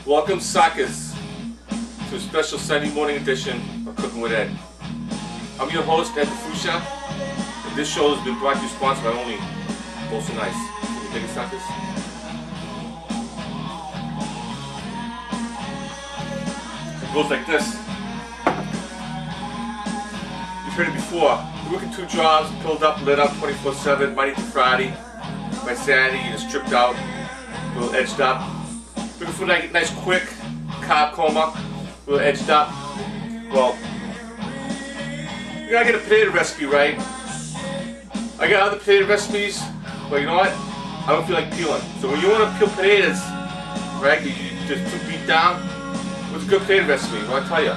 Welcome, suckas, to a special Sunday morning edition of Cooking with Ed. I'm your host, DiFruscia, and this show has been brought to you sponsored by only Also Nice. Can you dig it, suckas? It goes like this. You've heard it before. You work in 2 jobs, filled up, lit up 24/7, Monday through Friday. By Saturday, you're stripped out, a little edged up. Looking for a nice quick carb coma, a little edged up. Well, you gotta get a potato recipe right. I got other potato recipes, but you know what? I don't feel like peeling. So when you want to peel potatoes, right, you just too beat down. What's a good potato recipe? Well, I'll tell you.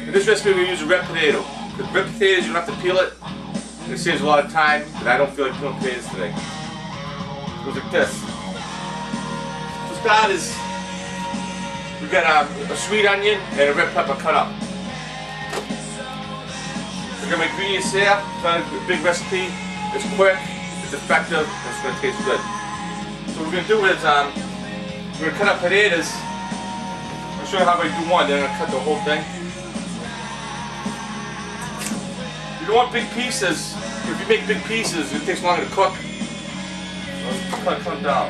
In this recipe, we use a red potato. Because red potatoes, you don't have to peel it. It saves a lot of time, but I don't feel like peeling potatoes today. It goes like this. For starters, we got a sweet onion and a red pepper cut up. I got my ingredients here. It's not a big recipe. It's quick, it's effective, and it's going to taste good. So what we're going to do is we're going to cut up potatoes. I'll show you how I do one, then I'm going to cut the whole thing. You don't want big pieces. If you make big pieces, it takes longer to cook. So let's cut them down.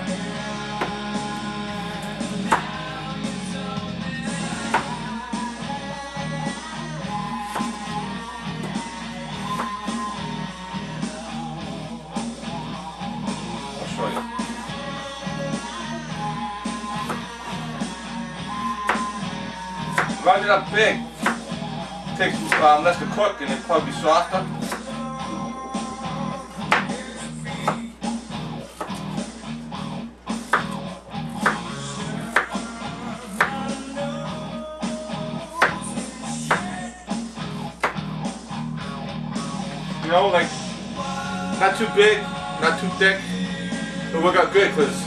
I'll show you. Round it up big. It takes less to cook and it'll probably be softer. You know, like, not too big, not too thick. It'll work out good because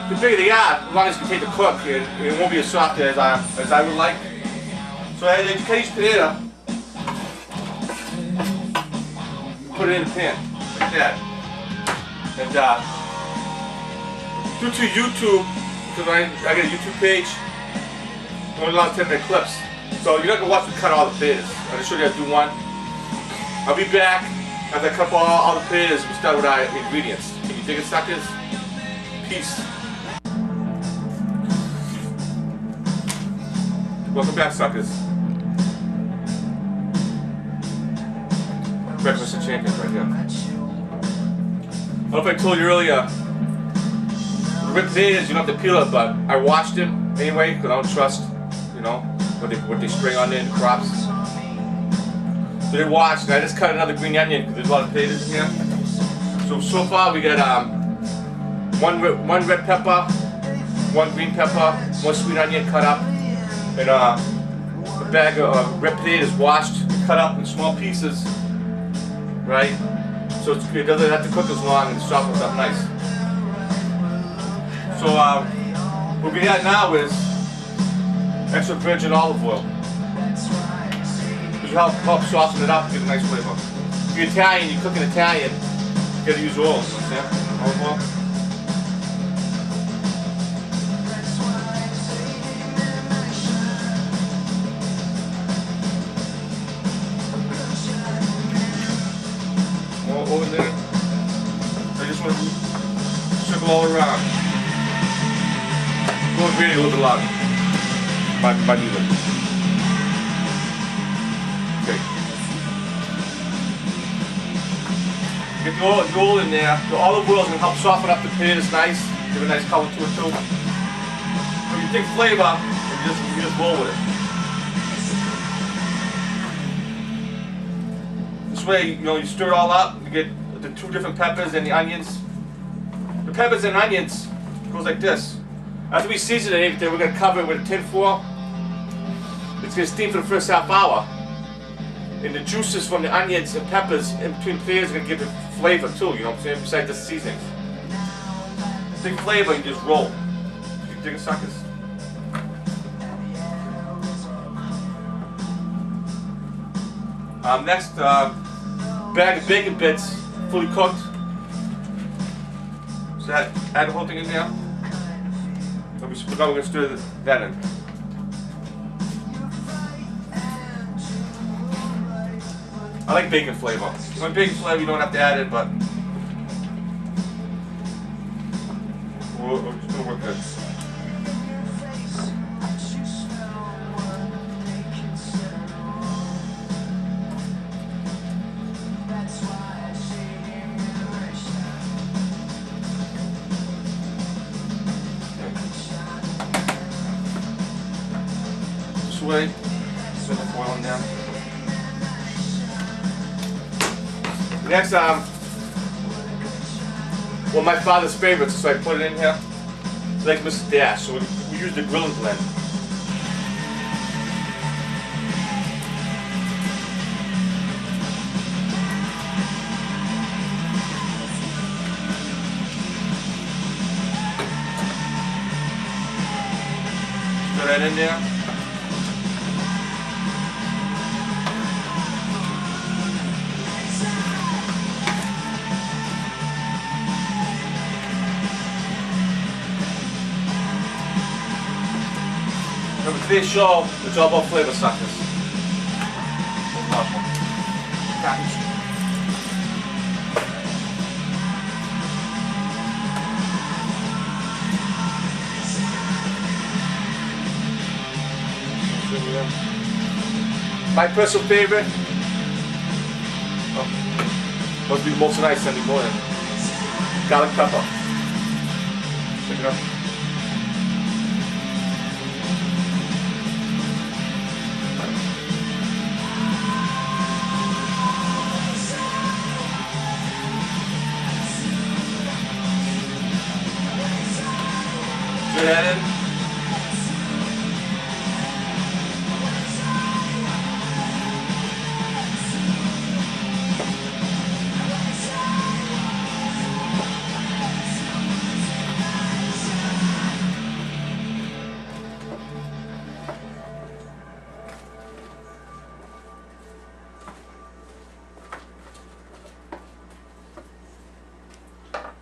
the bigger they are, as long as you can take the cook, it won't be as soft as I would like. So as you cut each potato, put it in the pan, like that. And due to YouTube, because I got a YouTube page, I'm only allowed to take my clips. So you're not going to watch me cut all the potatoes. I'll just show you how to do one. I'll be back as I cut up all the potatoes. We start with our ingredients. Can you dig it, suckers? Peace. Welcome back, suckers. Breakfast of Champions right here. I don't know if I told you earlier, the red potatoes, you don't have to peel it, but I washed them anyway because I don't trust, you know, what they spray on there in the crops. So they washed, and I just cut another green onion because there's a lot of potatoes in here. So far we got one red pepper, 1 green pepper, 1 sweet onion cut up, and a bag of red potatoes washed, cut up in small pieces, right? So it doesn't have to cook as long and it softens up nice. So what we got now is extra virgin olive oil. This will help soften it up and give a nice flavor. If you're Italian, you cook in Italian, you gotta use oil, you understand? Olive oil. More oil in there. I just want to circle all around. Going really a little bit louder. By neither. Get the oil in there. The olive oil is going to help soften up the potatoes nice, give a nice color to it too. So you take flavor and you just roll with it. This way, you know, you stir it all up. You get the 2 different peppers and the onions. The peppers and onions goes like this. After we season it, everything, we're going to cover it with a tin foil. It's going to steam for the first half hour. And the juices from the onions and peppers in between potatoes are going to give it flavor too, you know what I'm saying, besides the seasonings. Big flavor, you just roll. You dig it, suckers? Next, bag of bacon bits, fully cooked. So add the whole thing in there. We're going to stir that in. I like bacon flavor. If you want bacon flavor, you don't have to add it, but we're just going to work good. This way, set the foil down. Next, well, my father's favorites, so I put it in here. It's like Mr. Dash, so we use the grilling blend. Throw that in there. Remember, today's show, it's all about flavor suckers. My personal favorite, must be most nice Sunday morning. Garlic pepper. Check it out. Stir that in.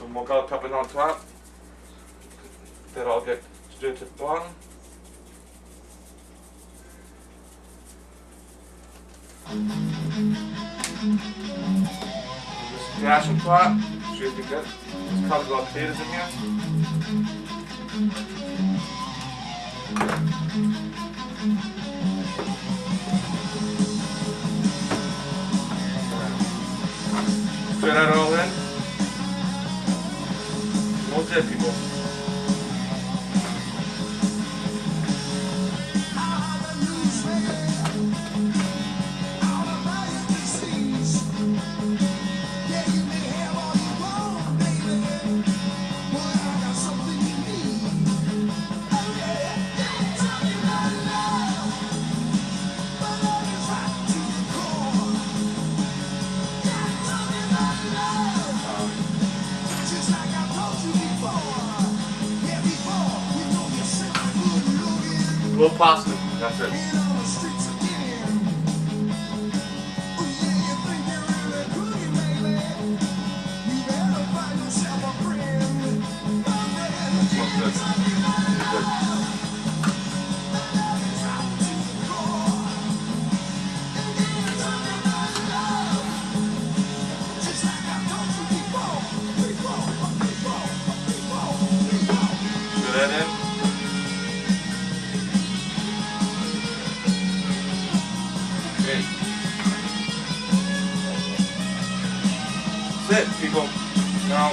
More garlic pepper on top. That'll all get stirred to the bottom. Just dash on top. See if we get there's probably about potatoes in here. Stir that all in. What's that, people? A little pasta, that's it. Stir that in. That's it, people. Now,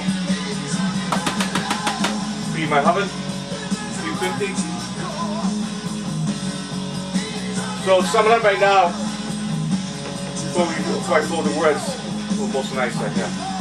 feed my oven, 350. So, sum it up right now, before I fold the words, a little most nice right here.